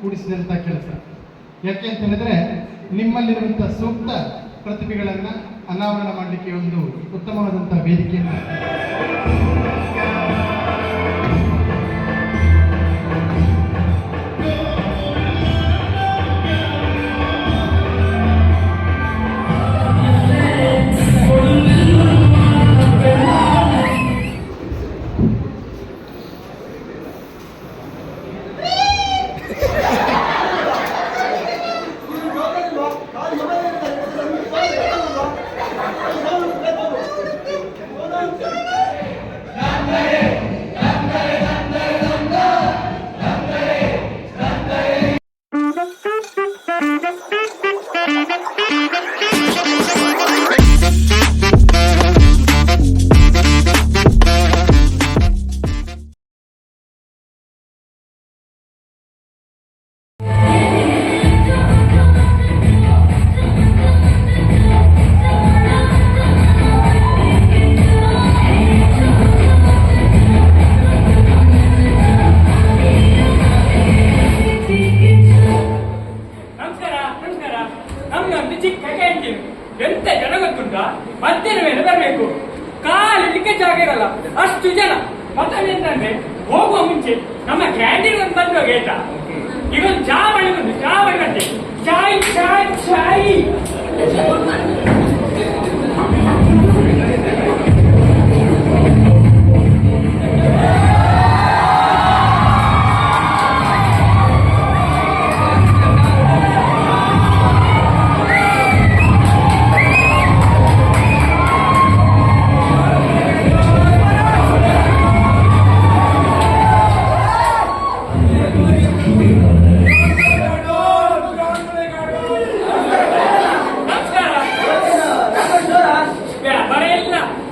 ಕೂಡಿಸಿದಂಥ ಕೆಲಸ. ಯಾಕೆ ಅಂತ ಹೇಳಿದ್ರೆ ನಿಮ್ಮಲ್ಲಿರುವಂಥ ಸೂಕ್ತ ಪ್ರತಿಭೆಗಳನ್ನು ಅನಾವರಣ ಮಾಡಲಿಕ್ಕೆ ಒಂದು ಉತ್ತಮವಾದಂಥ ವೇದಿಕೆಯನ್ನು ಎಂತ ಜನ ಗೊತ್ತುಂಟ, ಮಧ್ಯಾಹ್ನ ಮೇಲೆ ಬರಬೇಕು. ಕಾಲಿಕ್ಕೆ ಜಾಗ ಇರಲ್ಲ, ಅಷ್ಟು ಜನ. ಮತ್ತೇಂತಂದ್ರೆ ಹೋಗುವ ಮುಂಚೆ ನಮ್ಮ ಕ್ಯಾಂಟೀನ್ ಒಂದು ಬಂದು ಆಯ್ತಾ, ಈಗ ಒಂದು ಚಾ ಮಾಡಿ ಬಂದು ಚಾ ಮಾಡಿ ಚಾಯ್ ಚಾಯ್ ಚಾಯ್.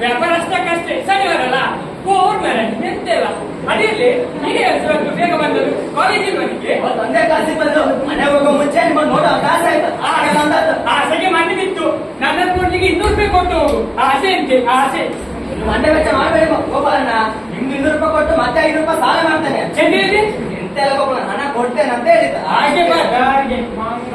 ವ್ಯಾಪಾರಸ್ಥಕ್ಕಷ್ಟೇ ಶನಿವಾರಲ್ಲ ಹೋಗ್ಮೇಲೆ ಎಂತೆಲ್ಲ ಅಡಿಯಲ್ಲಿ ಹೀಗೆ ಬೇಗ ಬಂದದ್ದು ಕಾಲೇಜಿನ ಮನೆಗೆ ಒಂದೇ ಕ್ಲಾಸಿಗೆ ಬಂದು ಮನೆ ಹೋಗೋ ಮುಂಚೆ ನಿಮ್ಮನ್ನು ನೋಡೋ ಆಸೆ ಆಯ್ತು. ಆಸೆಗೆ ಮನೆ ಬಿತ್ತು. ನನ್ನ ಕೊಡ್ಲಿಕ್ಕೆ 200 ರೂಪಾಯಿ ಕೊಟ್ಟು ಹೋಗು. ಆಸೆ ಅಂತೆ ಆಸೆ. ಮಂಡೆ ವೆಚ್ಚ ಮಾಡಬೇಡಿ ಗೋಪಾಲಣ್ಣ. ನಿಮ್ಗೆ 200 ರೂಪಾಯಿ ಕೊಟ್ಟು ಮತ್ತೆ 5 ರೂಪಾಯಿ ಸಾಲ ಮಾಡ್ತಾನೆ. ಎಂತೆಲ್ಲ ಗೋಪಾಲಣ್ಣ, ಹಣ ಕೊಡ್ತೇನೆ ಅಂತ ಹೇಳಿದ್ದ. ಹಾಗೆ ಬಾರಿಗೆ ಮಂಗ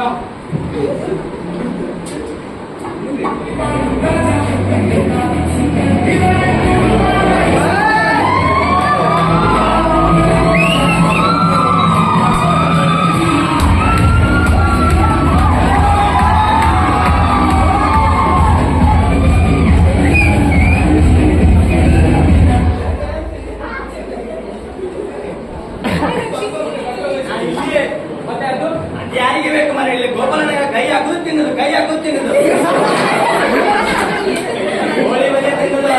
ಯಾರಿಗೆ ಬೇಕು ಮನೆ ಇಲ್ಲಿ ಗೋಪಾಲನ ಕೈ ಹಾಕುದು ತಿನ್ನೋದು, ಕೈ ಹಾಕುದು ತಿನ್ನೋದು, ಹೋಳಿ ಬಜೆ ತಿನ್ನೋದು.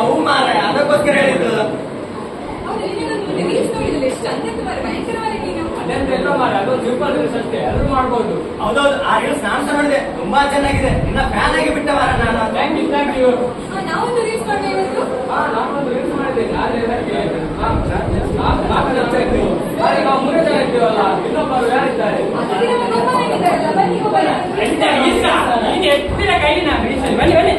ಅವು ಮಾರ ಅದಕ್ಕೋಸ್ಕರ ಹೇಳಿದ್ದು. ಹೌದೌದು, ಆ ರೀಲ್ಸ್ ನಾನು ನೋಡಿದೆ, ತುಂಬಾ ಚೆನ್ನಾಗಿದೆ. ಇನ್ನ ಫ್ಯಾನ್ ಆಗಿ ಬಿಟ್ಟವಾರ ನಾನು. Thank you. ನಾವೊಂದು ರೀಲ್ಸ್ ಮಾಡಿದೆ. ಮೂರೇ ಜನ ಇದ್ದೀವಲ್ಲ, ಇನ್ನೊಬ್ಬರು ಯಾರಿದ್ದಾರೆ? ಎತ್ತಿನ ಕೈ ನಾನು ಬನ್ನಿ ಬನ್ನಿ.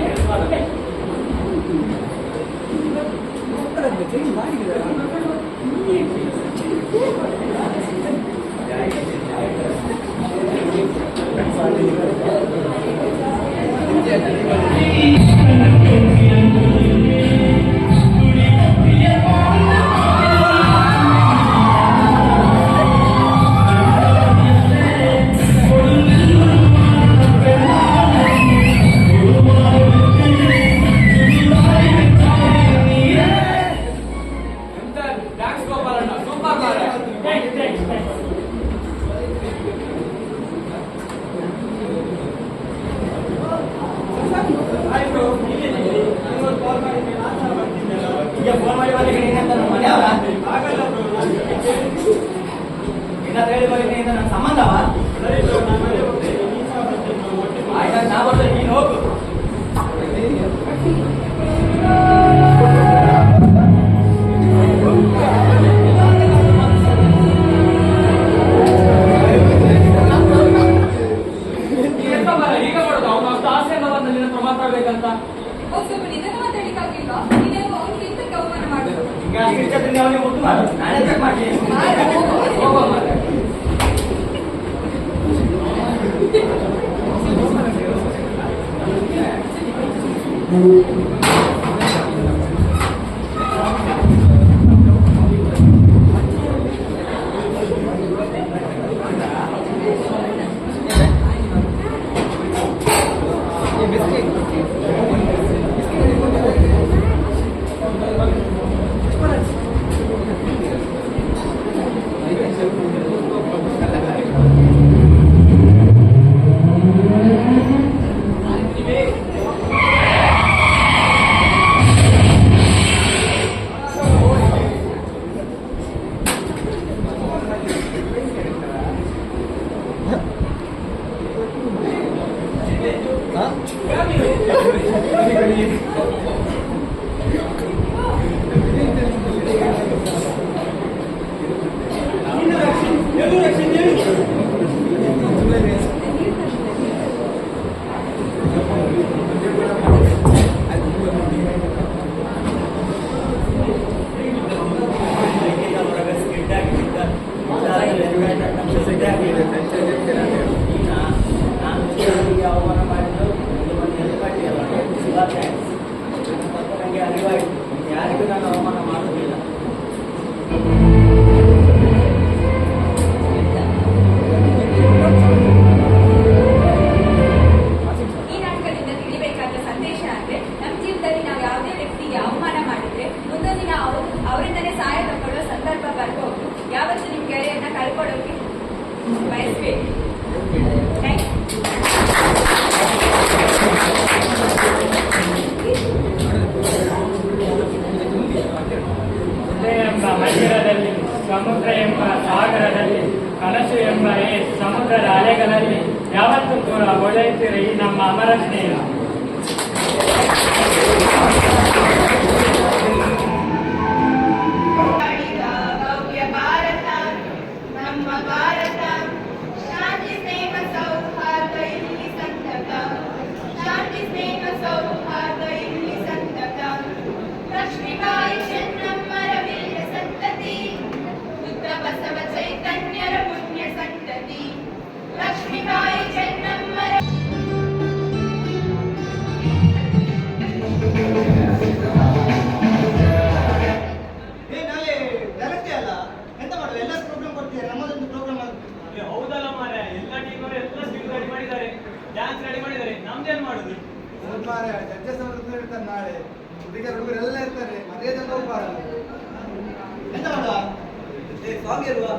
ಆಯ್ತು. ಮಾತಾಡ್ಬೇಕಂತ? ಸ್ವಲ್ಪ ನಿಧಾನ ಮಾತಾಡ್ಲಿಕ್ಕಾಗಿಲ್ವಾ? ನೀನೇನು ಅವ್ನಿಗೆ ಎಂತಕ್ಕೆ ಅವಮಾನ ಮಾಡೋದು? ಈಗ ಇಷ್ಟದಿಂದ ಅವನಿಗೆ ಮುದ್ದು ಮಾಡು. ನಾನೇ ಚೆಕ್ ಮಾಡ್ತೀನಿ. ಹೋಗೋ ಮಾತಾಡಿ. ಅವಮಾನ ಮಾಡಿದ್ದು ನನಗೆ ಅರಿವಾಯಿತು. ಯಾರಿಗೂ ನಾನು ಅವಮಾನ ಮಾಡುವುದಿಲ್ಲ. ಈ ನಾಟಕದಿಂದ ತಿಳಿಬೇಕಾದ ಸಂದೇಶ ಅಂದ್ರೆ ನಮ್ಮ ಜೀವನದಲ್ಲಿ ನಾವು ಯಾವುದೇ ವ್ಯಕ್ತಿಗೆ ಅವಮಾನ ಮಾಡಿದ್ರೆ ಮುಂದೊಂದು ದಿನ ಅವರಿಂದಲೇ ಸಹಾಯ ತಗೊಳ್ಳೋ ಸಂದರ್ಭ ಬರ್ಬೋದು. ಯಾವತ್ತೂ ನಿಮ್ ಗೆಳೆಯನ್ನ ಕಳ್ಕೊಳ್ಳೋಕೆ ಬಯಸ್ಬೇಕು. ಥ್ಯಾಂಕ್ ಎಂಬ ಮಂದಿರದಲ್ಲಿ, ಸಮುದ್ರ ಎಂಬ ಸಾಗರದಲ್ಲಿ, ಕನಸು ಎಂಬ ಈ ಸಮುದ್ರದ ಅಲೆಗಳಲ್ಲಿ ಯಾವತ್ತೂ ಕೂಡ ಒಳೆಯುತ್ತಿರ ಈ ನಮ್ಮ ಅಮರ ಸ್ನೇಹ. ಭವ್ಯ ಭಾರತ ನಮ್ಮ ಭಾರತ, ಶಾಂತಿ ಸ್ನೇಹ ಸೌಹಾರ್ದ ಇಲ್ಲಿ ಸಂತತ, ಶಾಂತಿ ಸ್ನೇಹ ಸೌಹಾರ್ದ ಇಲ್ಲಿ ಸಂತತ. ಲಕ್ಷ್ಮೀಬಾಯಿ ಚೆನ್ನಮ್ಮರ ವೀರ ಸಂತತಿ, ಬುದ್ಧ ಬಸವ ಚೈತನ್ಯರ ಪುಣ್ಯ ಸಂತತಿ. ಲಕ್ಷ್ಮೀಬಾಯಿ ಚೆನ್ನಮ್ಮರ ನಾಳೆ ಡೈರೆಕ್ಟೇ ಅಲ್ಲ, ಎಂತ ಮಾಡೋದು? ಎಲ್ಲ ಪ್ರೋಗ್ರಾಮ್ ಕೊಡ್ತೀರಾ, ನಮ್ಮದೊಂದು ಪ್ರೋಗ್ರಾಮ್ ಆಗುತ್ತೆ. ಹೌದಲ್ಲ ಮಾರ, ಎಲ್ಲ ಟೀಮರು ಎಲ್ಲ ಸ್ಕಿಲ್ ರೆಡಿ ಮಾಡಿದ್ದಾರೆ, ಡ್ಯಾನ್ಸ್ ರೆಡಿ ಮಾಡಿದ್ದಾರೆ, ನಮ್ದೇನ್ ಮಾಡುದು? ಜಡ್ಜಸ್ ಅವರು ಇರ್ತಾರೆ ನಾಳೆ, ಹುಡುಗಿಯರು ಹುಡುಗರೆಲ್ಲ ಇರ್ತಾರೆ, ಮರ್ಯಾದೆ ಹೋಗ್ಬಾರದು. ಎಂತ ಮಾಡುವ? ಸಾಂಗ್ ಇಲ್ವಾ?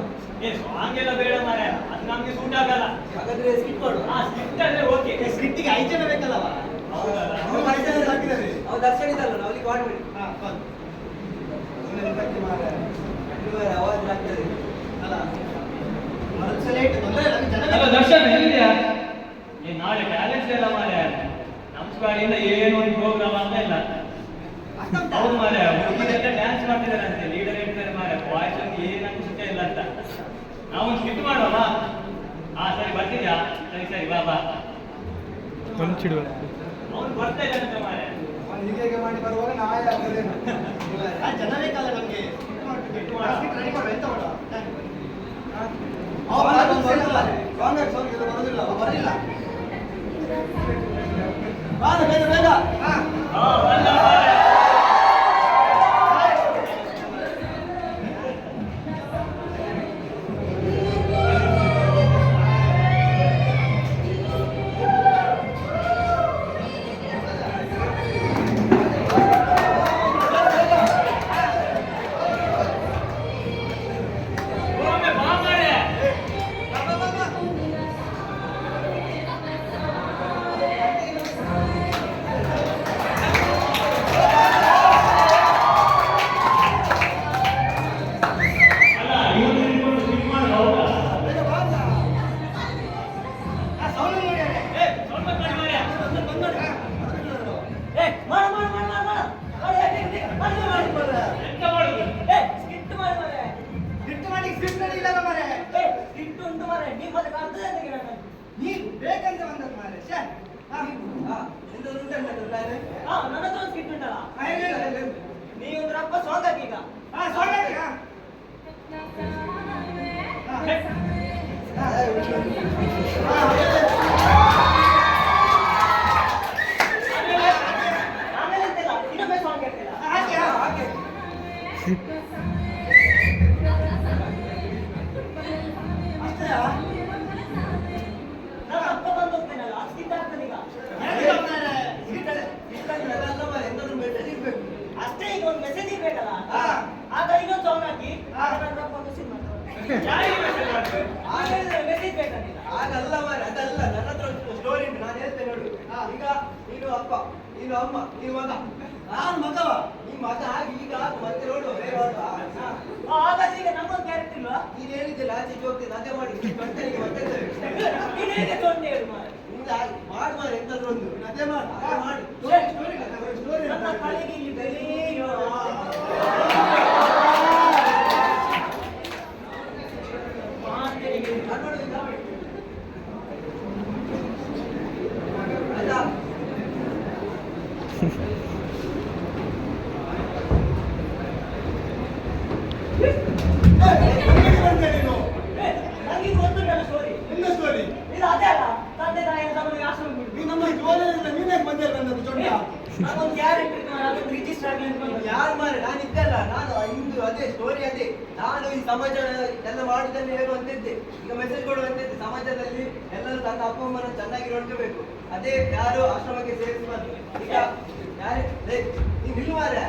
ಸಾಂಗ್ ಎಲ್ಲ ಬೇಡ ಮಾರ, ಅದು ನಮ್ಗೆ ಸೂಟ್ ಆಗಲ್ಲ. ಹಾಗಾದ್ರೆ ಸ್ಕಿಪ್ ಮಾಡು. ಸ್ಕಿಟ್ ಅಂದ್ರೆ ಓಕೆ. ಸ್ಕಿಟ್ಟಿಗೆ 5 ಜನ ಬೇಕಲ್ಲವ? ಹೌದಲ್ಲ? ಅವ್ರು 5 ಜನ ಹಾಕಿದ್ದಾರೆ. ಅವ್ರು ದರ್ಶನ ಇದ್ದಲ್ಲ, ನಾವು ಅಲ್ಲಿ ಮಾಡಿ ಅವಾಜ್ ಆಗ್ತದೆ ಅಲ್ಲ. ಮನಸ್ಸು ಲೇಟ್ ತೊಂದರೆ ಇಲ್ಲ, ಜನ ಅಲ್ಲ ದರ್ಶನ್ ಎಲ್ಲಿದ್ಯಾ? ನಾಳೆ ಟ್ಯಾಲೆಂಟ್ಸ್ ಎಲ್ಲ ಮಾರ, ನಮ್ ಸ್ಕ್ವಾಡಿಂದ ಏನು ಒಂದು ಪ್ರೋಗ್ರಾಮ್ ಅಂತ ಇಲ್ಲ. ಹೌದು ಮಾರ, ಹುಡುಗಿರೆಲ್ಲ ಡ್ಯಾನ್ಸ್ ಮಾಡ್ತಿದ್ದಾರೆ ಅಂತೆ, ಲೀಡರ್ ಹೇಳ್ತಾರೆ ಮಾರ, ವಾಯ್ಸ್ ಒಂದು ಏನಂತ ಸುತ್ತ ಇಲ್ಲ ಅಂತ. ನಾವೊಂದು ಸ್ಕಿಟ್ ಮಾಡುವ? ಹಾ ಸರಿ, ಬರ್ತಿದ್ಯಾ? ಸರಿ ಸರಿ, ಬಾ ಬಾ. ಅವ್ನು ಬರ್ತಾ ಇದ್ದಾನಂತೆ ಮಾರ. ಹೀಗೆ ಮಾಡಿ ಬರುವಾಗ ನಾಳೆ ಆಗ್ತದೇನು? ಜನ ಬೇಕಲ್ಲ ನಮ್ಗೆ. ಸ್ಕಿಟ್ ಮಾಡು. ರೆಡಿ ಮಾಡು, ಎಂತ ಮಾಡು? ಸಾಂಗ್ ಬರೋದಿಲ್ಲ, ಬರಲಿಲ್ಲ. ಬೇಗ ಬೇಗ. ಹಾ, ಬಂದ ಮಾರ. ನೀ ಬೇಕಂತ ಬಂದದ್ದು ಮಾರೆ. ಎಂತಾದ್ರು ಉಂಟು ಪ್ಲಾನ್? ನನ್ನ ಹತ್ರ ಒಂದು ಸ್ಕಿಟ್ ಉಂಟಲ್ಲ, ಹೇಳಿ. ನೀವೊಂದು ರಪ್ಪ ಸಾಂಗ್ ಹಾಕಿ ಈಗ. ಆಮೇಲೆ ಎಂತಿಲ್ಲ, ಇನ್ನೊಮ್ಮೆ ಸಾಂಗ್ ಹೇಳ್ತಿಲ್ಲ. ನಾನು ಅಪ್ಪ ಬಂದು ಹೋಗ್ತೇನಲ್ಲ, ಅದು ಸ್ಕಿಟ್ ಆಗ್ತದೆ ಈಗ. ಅಷ್ಟೇ, ಈಗ ಒಂದು ಮೆಸೇಜ್ ಇರ್ಬೇಕಲ್ಲ, ಆಗ ಇನ್ನೊಂದು ಸಾಂಗ್ ಹಾಕಿ ನನ್ನ ರಪ್ಪ ಮೆಸೇಜ್ ಮಾಡ್ತಾರೆ. ಮೆಸೇಜ್ ಬೇಕಾಗಿಲ್ಲ. ಆಗಲ್ಲ ಮಾರೆ, ಅದಲ್ಲ. ನನ್ನ ಹತ್ರ ಒಂದು ಸ್ಟೋರಿ ಉಂಟು, ನಾನು ಹೇಳ್ತೇನೆ ನೋಡು. ಈಗ ನೀನು ಅಪ್ಪ, ನೀನು ಅಮ್ಮ, ನೀನು ಮಗ. ನಾನು ಮಗವ, ನೀ ಮಗ ಆಗಿ ಈಗ ಮತ್ತೆ ನೋಡು. ಹಾಗಾದ್ರೆ ಈಗ ನಮ್ಮೊಂದು ಕ್ಯಾರೆಕ್ಟರ್ ಇಲ್ವಾ? ನೀನು ಹೇಳಿದ್ದಿಲ್ಲ ಆಚೆ ಹೋಗ್ತೀನಿ ಅದೇ ಮಾಡಿ ಗಂಟೆಗೆ ಮತ್ತೆ ನೀನು ಹೇಗೆ ತೊಂದರೆ ಹೇಳು ಮಾರೆ. ಮಾಡು ಮಾರೆ, ಎಂತಾದ್ರು ಒಂದು ಅದೇ ಮಾಡು, ಮಾಡಿ. ನನ್ನ ಕಲೆಗೆ ಇಲ್ಲಿ ಬೆಲೆಯೋ. ನನಗೆ ಗೊತ್ತುಂಟಲ್ಲ ಸ್ಟೋರಿ. ಇದು ಅದೇ ಅಲ್ಲ, ತಂದೆ ತಾಯಿ ತಮ್ಮನಿಗೆ ಆಶ್ರಮ ಬಿಟ್ಟು ನಾನೊಂದು ಕ್ಯಾರೆಕ್ಟರ್ ಇತ್ತು ಮಾರೆ, ಅದೊಂದು ರಿಜಿಸ್ಟರ್ ಆಗಲಿ ಅಂತ ಬಂದೆ. ಯಾರು ಮಾರೆ, ನಾನು ಇದ್ದಲ್ಲ. ನಾನು ಇಂದು ಅದೇ ಸ್ಟೋರಿ ಅದೇ. ನಾನು ಈ ಸಮಾಜ ಎಲ್ಲ ಮಾಡುವುದನ್ನು ಹೇಳುವಂತಿದ್ದೆ, ಈಗ ಮೆಸೇಜ್ ಕೊಡುವಂತಿದ್ದೆ. ಸಮಾಜದಲ್ಲಿ ಎಲ್ಲರೂ ತನ್ನ ಅಪ್ಪ ಅಮ್ಮನ ಚೆನ್ನಾಗಿ ನೋಡ್ಕೋಬೇಕು, ಅದೇ ಯಾರು ಆಶ್ರಮಕ್ಕೆ ಸೇರಿಸಬಾರ್ದು. ಈಗ ಯಾರೇ ನೀವು ನಿಲ್ಲುವಾರೆ,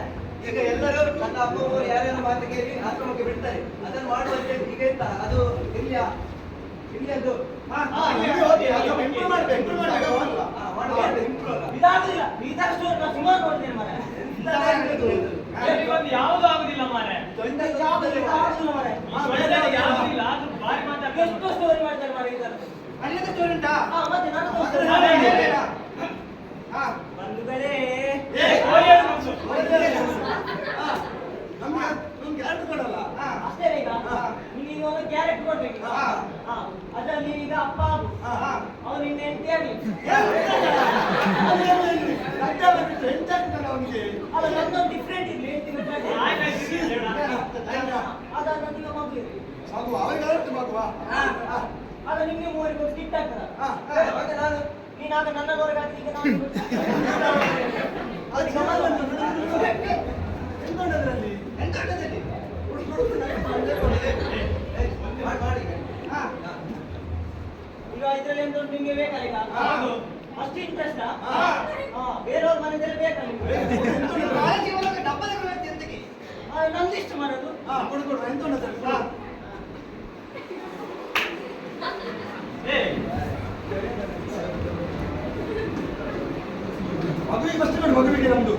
ಈಗ ಎಲ್ಲರೂ ನನ್ನ ಅಪ್ಪ ಅಮ್ಮರು ಯಾರ್ಯಾರ ಮಾತು ಕೇಳಿ ಆಶ್ರಮಕ್ಕೆ ಬಿಡ್ತಾರೆ. ಅದನ್ನು ಮಾಡುವಂತೆ ಈಗ ಎಂತ ಅದು ಇಲ್ಲಿ ಅದು ಇದಾಗುದಿಲ್ಲ, ಈ ತರ ಸ್ಟೋರಿ ನಾನು ಸುಮಾರು ನೋಡ್ತೇನೆ ಮಾರೆ. ಯಾವುದು ಆಗುದಿಲ್ಲ ಮಾರೆ. ಆಗುದಿಲ್ಲ ಮಾರೆ. ಯಾವ್ದಿಲ್ಲ, ಅದು ಬಾರಿ ಮಾತಾಡ್ತಾರೆ. ಎಷ್ಟು ಸ್ಟೋರಿ ಮಾಡ್ತಾರೆ ಮಾರೆ ಇದರ. ಸ್ಟೋರಿ ಉಂಟಾ? ಮತ್ತೆ ನಾನು ಬಂಧುಗಳೇ, ಅಷ್ಟೇ ಈಗ ನೀವೀಗ ಒಂದು ಕ್ಯಾರೆಕ್ಟರ್ ಕೊಡ್ಬೇಕು. ಅದ್ರಲ್ಲಿ ನೀವೀಗ ಅಪ್ಪ ಆಗು, ಅವನು ನಿನ್ನ ಹೆಂಡತಿ ಆಗಲಿ. ಅಲ್ಲ, ನನ್ನೊಂದು ಡಿಫ್ರೆಂಟ್ ಇರ್ಲಿ, ಅದನ್ನ ನಿಮ್ಮ ಮಗು ಇರ್ಲಿ. ಅದು ನಿಮ್ಗೆ ಮೂವರಿಗೆ ಸ್ಟಿಕ್ ಆಗ್ತದ. ನಾನು ನೀನಾಗ ನನ್ನ ಹೊರಗೆ ಹಾಕಿ ಈಗ ನಾನು ಈಗ ಇದ್ರಲ್ಲಿ ಎಂತ ಉಂಟು ನಿಮ್ಗೆ ಬೇಕಲ್ಲ ಈಗ? ಅಷ್ಟು ಇಂಟ್ರೆಸ್ಟ್ ಬೇರೆಯವ್ರ ಮನೆಯಲ್ಲಿ ಬೇಕಲ್ಲ ನಿಮ್ಗೆ? ನಂದು ಇಷ್ಟು ಮಾಡೋದು. ಮಗುವಿಗೆ ಫಸ್ಟ್ ನೋಡಿ, ಮಗುವಿಗೆ ನಮ್ದು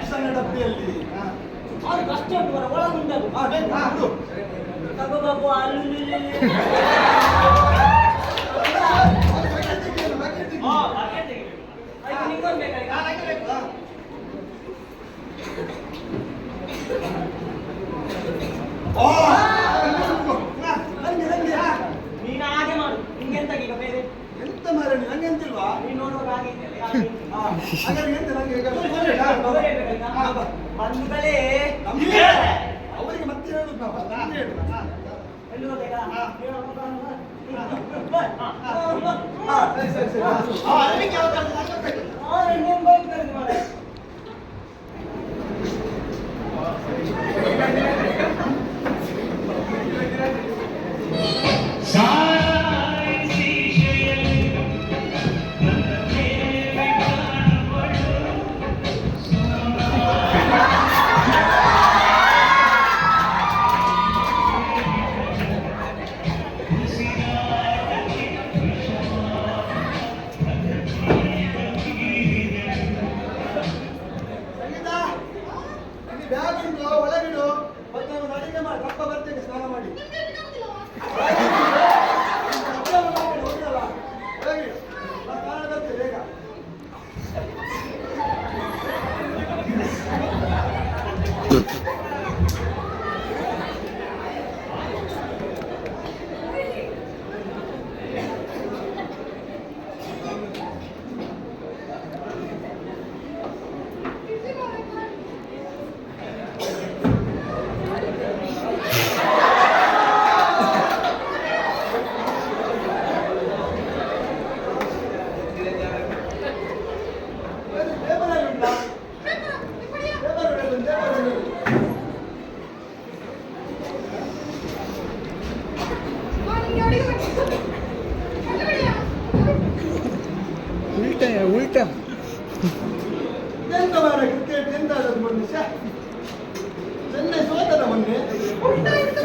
ಸಣ್ಣ ಡಬ್ಬಿಯಲ್ಲಿ ಅವ್ರಿಗೆ ಅಷ್ಟೇ ಉಂಟು ಮರ, ಒಳಗುಂಟದು. ತಗೋ ಬಾಬು, ಅಲ್ಲಿ ನಿಂಗೊಂದು ಬೇಕಾಗಿ ನೀನು ಹಾಗೆ ಮಾಡು. ನಿಂಗೆ ಎಂತ ಈಗ ಬೇರೆ ಎಂತ ಮಾರೆ, ನಂಗೆ ಎಂತಿಲ್ವಾ? ನೀನು ನೋಡುವಾಗ ಹಾಗೆ ಬಂಧುಗಳೇ, ಅವರಿಗೆ ಮತ್ತೆ ಹೇಳುದು ನಾವು ಎಲ್ಲಿ ಹೋದಾಗ ಎಂತ ಮಾರ ಕ್ರಿಕೆಟ್ ಎಂತ ಆದದ್ದು ಮೊನ್ನೆ ಚೆನ್ನೈ ಸೋತದ ಮೊನ್ನೆ ಉಲ್ಟಾ ಉಂಟು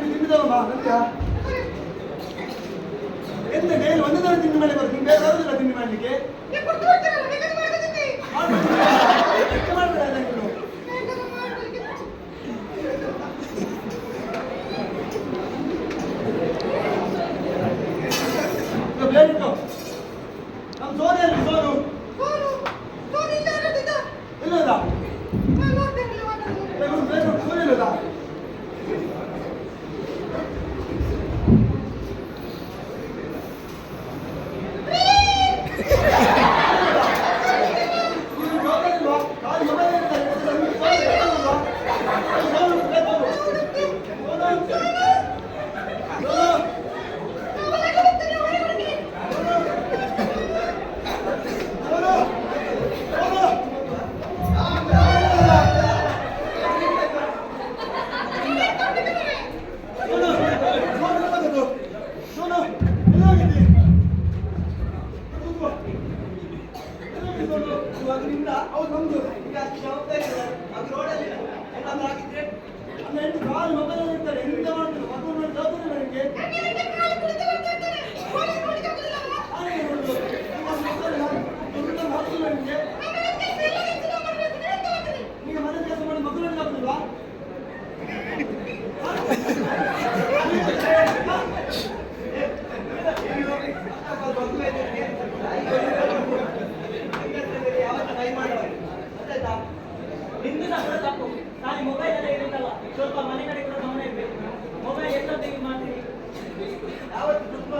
ತಿಂದಿದವ ನಂತ್ಯ ಎಂತ ಡೈಲಿ ಒಂದು ದಿನ ತಿಂಡಿ ಮಾಡಿ ಬರ್ತೀನಿ ಬೇರೆ ಬರೋದಿಲ್ಲ ತಿಂಡಿ ಮಾಡ್ಲಿಕ್ಕೆ ಮಾಡ್ಬೇಡ ನೀನು ಪ್ಲೇಟ್ ಇಟ್ಟು ನಮ್ಮ ಸೋನೆಯಲ್ಲಿ ಸೋನು ಇಲ್ಲದ ಪ್ಲೇಟ್ ಸೋನು ಇಲ್ಲದ ನಿಂದು ಸಹ ತಪ್ಪು. ಖಾಲಿ ಮೊಬೈಲ್ ಎಲ್ಲ ಇರುತ್ತಲ್ಲ, ಸ್ವಲ್ಪ ಮನೆ ಕಡೆ ಕೂಡ ಗಮನ ಇರಬೇಕು. ಮೊಬೈಲ್ ಎಷ್ಟೊತ್ತು ಯೂಸ್ ಮಾಡ್ತೀರಿ? ಯಾವತ್ತು ದುಡ್ಡು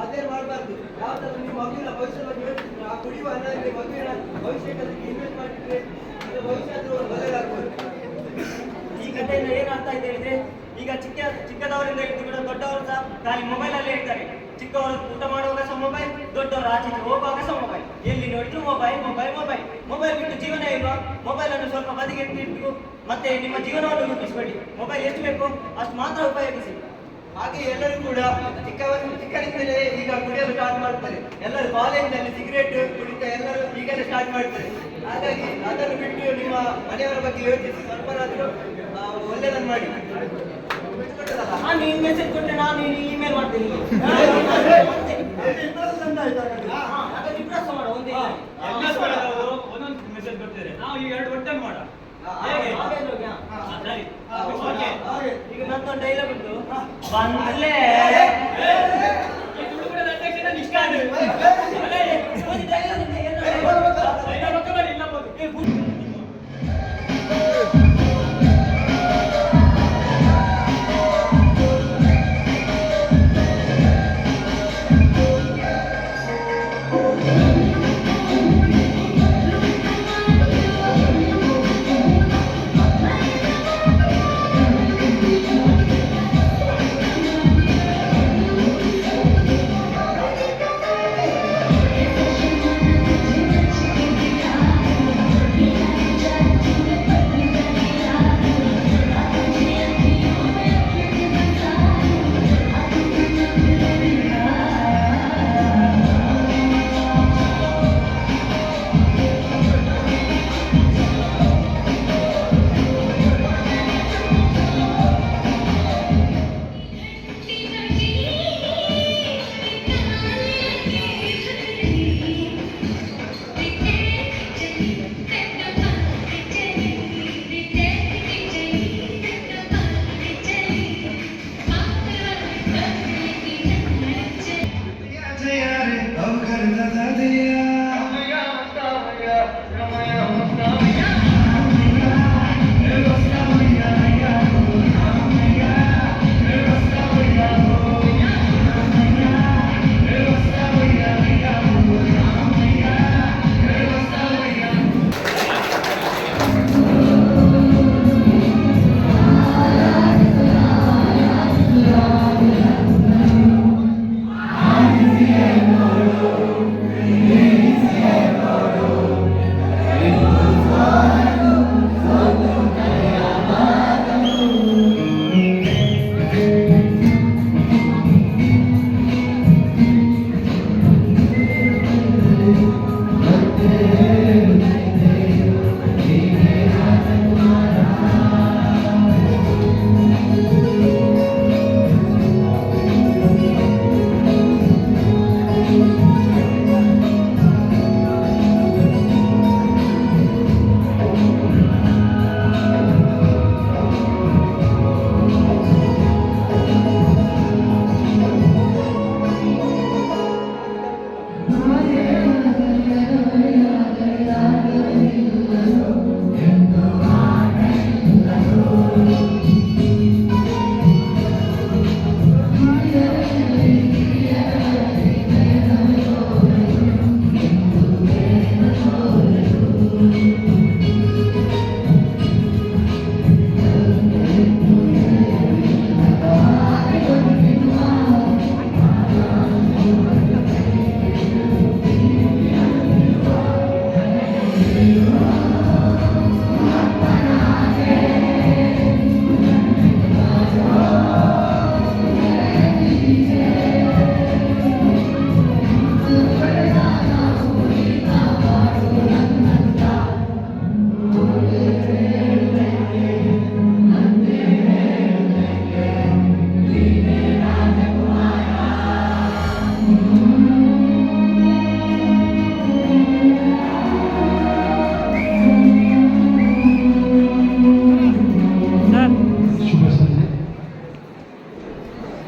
ಅದೇ ಮಾಡಬಾರ್ದು. ಯಾವತ್ತಾದ್ರೂ ನಿಮ್ಮ ಮಗುವಿನ ಭವಿಷ್ಯ ಬಗ್ಗೆ ಯೋಚಿಸಿ ಆ ಕುಡಿಯುವ ಹಣದಲ್ಲಿ ಮಗುವಿನ ಭವಿಷ್ಯಕ್ಕೆ ಇನ್ವೆಸ್ಟ್ ಮಾಡಿದ್ರೆ ಅದು ಭವಿಷ್ಯ ಆದ್ರೂ ಒಳ್ಳೆಯದಾಗ್ಬೋದು. ಈ ಕಥೆಯಿಂದ ಏನು ಅರ್ಥ ಆಯ್ತು ಹೇಳಿದ್ರೆ, ಈಗ ಚಿಕ್ಕದವರಿಂದ ಹಿಡಿದು ಕೂಡ ದೊಡ್ಡವರು ಸಹ ಖಾಲಿ ಮೊಬೈಲ್ ಅಲ್ಲೇ ಇರ್ತಾರೆ. ಚಿಕ್ಕವರು ಊಟ ಮಾಡುವಾಗ ಸಹ ಮೊಬೈಲ್, ದೊಡ್ಡವರು ಆಚೆ ಹೋಗುವಾಗ ಸಹ ಮೊಬೈಲ್. ಎಲ್ಲಿ ನೋಡಿದ್ರು ಮೊಬೈಲ್ ಮೊಬೈಲ್ ಮೊಬೈಲ್. ಮೊಬೈಲ್ ಬಿಟ್ಟು ಜೀವನ ಇಲ್ವಾ? ಮೊಬೈಲ್ ಅನ್ನು ಸ್ವಲ್ಪ ಬದಿಗೆ ಇಟ್ಟು ಮತ್ತೆ ನಿಮ್ಮ ಜೀವನವನ್ನು ರೂಪಿಸಬೇಡಿ. ಮೊಬೈಲ್ ಎಷ್ಟು ಬೇಕು ಅಷ್ಟು ಮಾತ್ರ ಉಪಯೋಗಿಸಿ. ಹಾಗೆ ಎಲ್ಲರೂ ಕೂಡ ಚಿಕ್ಕನಿಂದಲೇ ಈಗ ಕುಡಿಯಲು ಸ್ಟಾರ್ಟ್ ಮಾಡ್ತಾರೆ. ಎಲ್ಲರೂ ಕಾಲೇಜಿನಲ್ಲಿ ಸಿಗರೇಟ್ ಕುಡಿತ ಎಲ್ಲರೂ ಈಗಲೇ ಸ್ಟಾರ್ಟ್ ಮಾಡ್ತಾರೆ. ಹಾಗಾಗಿ ಅದನ್ನು ಬಿಟ್ಟು ನಿಮ್ಮ ಮನೆಯವರ ಬಗ್ಗೆ ಯೋಚಿಸಿ ಸ್ವಲ್ಪನಾದ್ರೂ ಒಳ್ಳೆಯದನ್ನು ಮಾಡಿ. ನಾನು ಮೆಸೇಜ್ ಕೊಟ್ಟರೆ ನಾನು ಇಮೇಲ್ ಮಾಡ್ತೀನಿ. ಒಂದೊಂದು ಮೆಸೇಜ್ ಕೊಡ್ತಾರೆ, ನಾವು ಈ 2 ಒಟ್ಟೆ ಮಾಡ. ಹೇಗೆ? ಸರಿ. ಈಗ ನಂದೊಂದು ಡೈಲಾಗ್ ಉಂಟು, ಬಂದ್ಲೇ Thank you.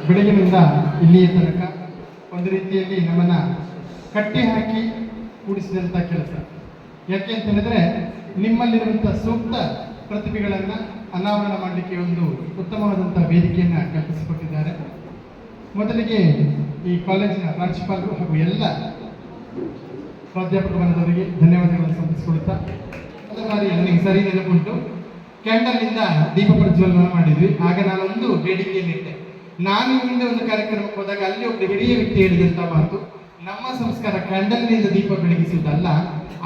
ಬೆಳಗಿನಿಂದ ಇಲ್ಲಿಯ ತನಕ ಒಂದು ರೀತಿಯಲ್ಲಿ ನಮ್ಮನ್ನು ಕಟ್ಟಿ ಹಾಕಿ ಕೂಡಿಸಿದಂಥ ಕೆಲಸ. ಯಾಕೆ ಅಂತ ಹೇಳಿದ್ರೆ ನಿಮ್ಮಲ್ಲಿರುವಂಥ ಸೂಕ್ತ ಪ್ರತಿಭೆಗಳನ್ನು ಅನಾವರಣ ಮಾಡಲಿಕ್ಕೆ ಒಂದು ಉತ್ತಮವಾದಂಥ ವೇದಿಕೆಯನ್ನು ಕಲ್ಪಿಸಿಕೊಟ್ಟಿದ್ದಾರೆ. ಮೊದಲಿಗೆ ಈ ಕಾಲೇಜಿನ ಪ್ರಾಂಶುಪಾಲರು ಹಾಗೂ ಎಲ್ಲ ಪ್ರಾಧ್ಯಾಪಕ ವರ್ಗದವರಿಗೆ ಧನ್ಯವಾದಗಳನ್ನು ಸಮರ್ಪಿಸಿಕೊಳ್ತಾ, ಒಂದು ಬಾರಿ ನನಗೆ ಸರಿ ನೆನಪುಂಟು, ಕ್ಯಾಂಡಲ್ನಿಂದ ದೀಪ ಪ್ರಜ್ವಲನ ಮಾಡಿದ್ವಿ. ಆಗ ನಾನೊಂದು ಬೇಡಿಕೆಯನ್ನಿಟ್ಟೆ. ನಾನು ಹಿಂದೆ ಒಂದು ಕಾರ್ಯಕ್ರಮಕ್ಕೆ ಹೋದಾಗ ಅಲ್ಲಿ ಒಬ್ಬ ಹಿರಿಯ ವ್ಯಕ್ತಿ ಹೇಳಿದಂಥ ಮಾತು, ನಮ್ಮ ಸಂಸ್ಕಾರ ಕ್ಯಾಂಡಲ್ನಿಂದ ದೀಪ ಬೆಳಗಿಸುವುದಲ್ಲ,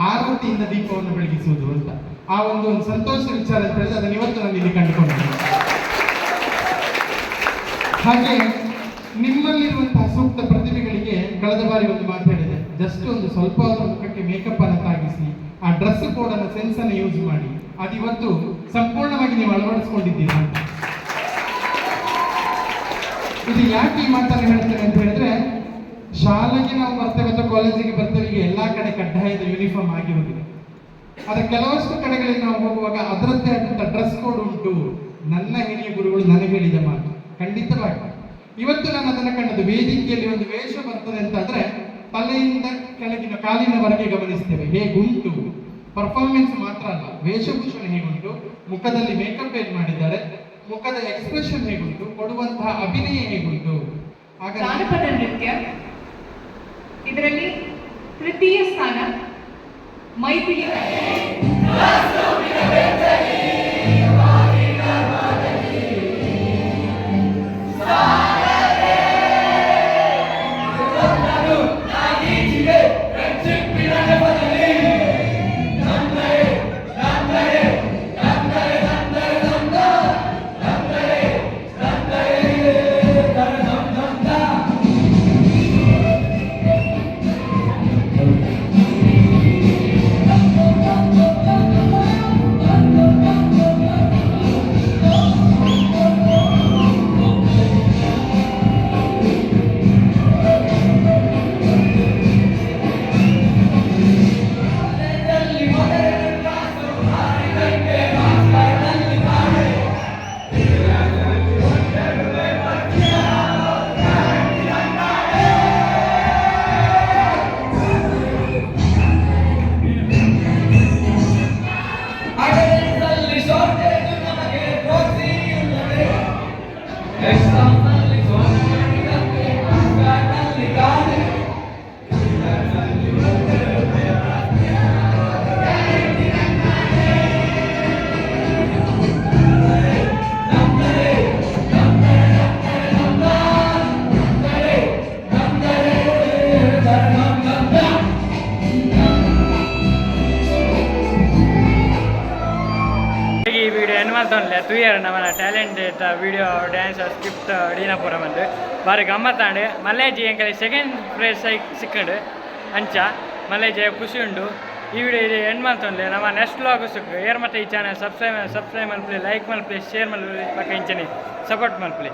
ಆರತಿಯಿಂದ ದೀಪವನ್ನು ಬೆಳಗಿಸುವುದು ಅಂತ. ಆ ಒಂದು ಸಂತೋಷ ವಿಚಾರ ಅಂತ ಹೇಳಿದ್ರೆ ಅದನ್ನು ಇವತ್ತು ನಾನು ಇಲ್ಲಿ ಕಂಡುಕೊಂಡಿದ್ದೇನೆ. ಹಾಗೆ ನಿಮ್ಮಲ್ಲಿರುವಂತಹ ಸೂಕ್ತ ಪ್ರತಿಭೆಗಳಿಗೆ ಕಳೆದ ಬಾರಿ ಒಂದು ಮಾತು ಹೇಳಿದೆ, ಜಸ್ಟ್ ಒಂದು ಸ್ವಲ್ಪ ಮುಖಕ್ಕೆ ಮೇಕಪ್ ಅನ್ನು ತಾಗಿಸಿ ಆ ಡ್ರೆಸ್ ಕೋಡ್ ಅನ್ನು ಸೆನ್ಸ್ ಅನ್ನು ಯೂಸ್ ಮಾಡಿ ಅದಿವತ್ತು ಸಂಪೂರ್ಣವಾಗಿ ನೀವು ಅಳವಡಿಸ್ಕೊಂಡಿದ್ದೀರಾ ಅಂತ. ಇದು ಯಾಕೆ ಈ ಮಾತನ್ನು ಹೇಳ್ತೇನೆ ಅಂತ ಹೇಳಿದ್ರೆ, ಶಾಲೆಗೆ ನಾವು ಬರ್ತೇವೆ ಅಥವಾ ಕಾಲೇಜಿಗೆ ಬರ್ತೇವೆ, ಈಗ ಎಲ್ಲಾ ಕಡೆ ಕಡ್ಡಾಯದ ಯೂನಿಫಾರ್ಮ್ ಆಗಿರುವುದಿಲ್ಲ. ಅದರ ಕೆಲವಷ್ಟು ಕಡೆಗಳಿಗೆ ನಾವು ಹೋಗುವಾಗ ಅದರದ್ದೇ ಆದಂಥ ಡ್ರೆಸ್ ಕೋಡ್ ಉಂಟು. ನನ್ನ ಹಿರಿಯ ಗುರುಗಳು ನನಗೆ ಹೇಳಿದ ಮಾತು ಖಂಡಿತವಾಗಿ ಇವತ್ತು ನಾನು ಅದನ್ನು ಕಂಡದ್ದು. ವೇದಿಕೆಯಲ್ಲಿ ಒಂದು ವೇಷ ಬರ್ತದೆ ಅಂತಂದ್ರೆ ತಲೆಯಿಂದ ಕೆಳಗಿನ ಕಾಲಿನವರೆಗೆ ಗಮನಿಸ್ತೇವೆ ಹೇಗುಂಟು. ಪರ್ಫಾರ್ಮೆನ್ಸ್ ಮಾತ್ರ ಅಲ್ಲ, ವೇಷಭೂಷಣ ಹೇಗುಂಟು, ಮುಖದಲ್ಲಿ ಮೇಕಪ್ ಹೇಗೆ ಮಾಡಿದ್ದಾರೆ, ಮುಖದ ಎಕ್ಸ್ಪ್ರೆಷನ್ ಹೇಗುಂಟು, ಕೊಡುವಂತಹ ಅಭಿನಯ ಹೇಗುಂಟು. ಜಾನಪದ ನೃತ್ಯ ಇದರಲ್ಲಿ ತೃತೀಯ ಸ್ಥಾನ ಮೈಥಿಲಿ. ನಮ್ಮ ಟ್ಯಾಲೆಂಟೆಡ್ ವಿಡಿಯೋ ಡ್ಯಾನ್ಸ್ ಸ್ಕ್ರಿಪ್ಟ್ ಅಡಿನಪುರ ಬಂದು ಬಾರಿ ಗಮ್ಮತ್ತಾಂಡು ಮಲ್ಲೇಜಿ ಎಂಕಲಿ ಸೆಕೆಂಡ್ ಪ್ರೈಸ್ ಸಿಕ್ಕಂಡು ಅಂಚ ಮಲ್ಲೇಜಿ ಖುಷಿ ಉಂಡು. ಈ ವಿಡಿಯೋ ಇದು ಎಂಡ್ ಮಾಡ್ತಂದ್ರೆ ನಮ್ಮ ನೆಕ್ಸ್ಟ್ ವ್ಲಾಗ್ ಸಿಕ್ಕು ಏರ್ ಮತ್ತೆ ಈ ಚಾನಲ್ ಸಬ್ಸ್ಕ್ರೈಬ್ ಮಲ್ಪಲಿ, ಲೈಕ್ ಮಲ್ಪಲಿ, ಶೇರ್ ಮಲ್ಪಲಿ, ಪಕ್ಕ ಇಂಚನಿ ಸಪೋರ್ಟ್ ಮಲ್ಪಲಿ.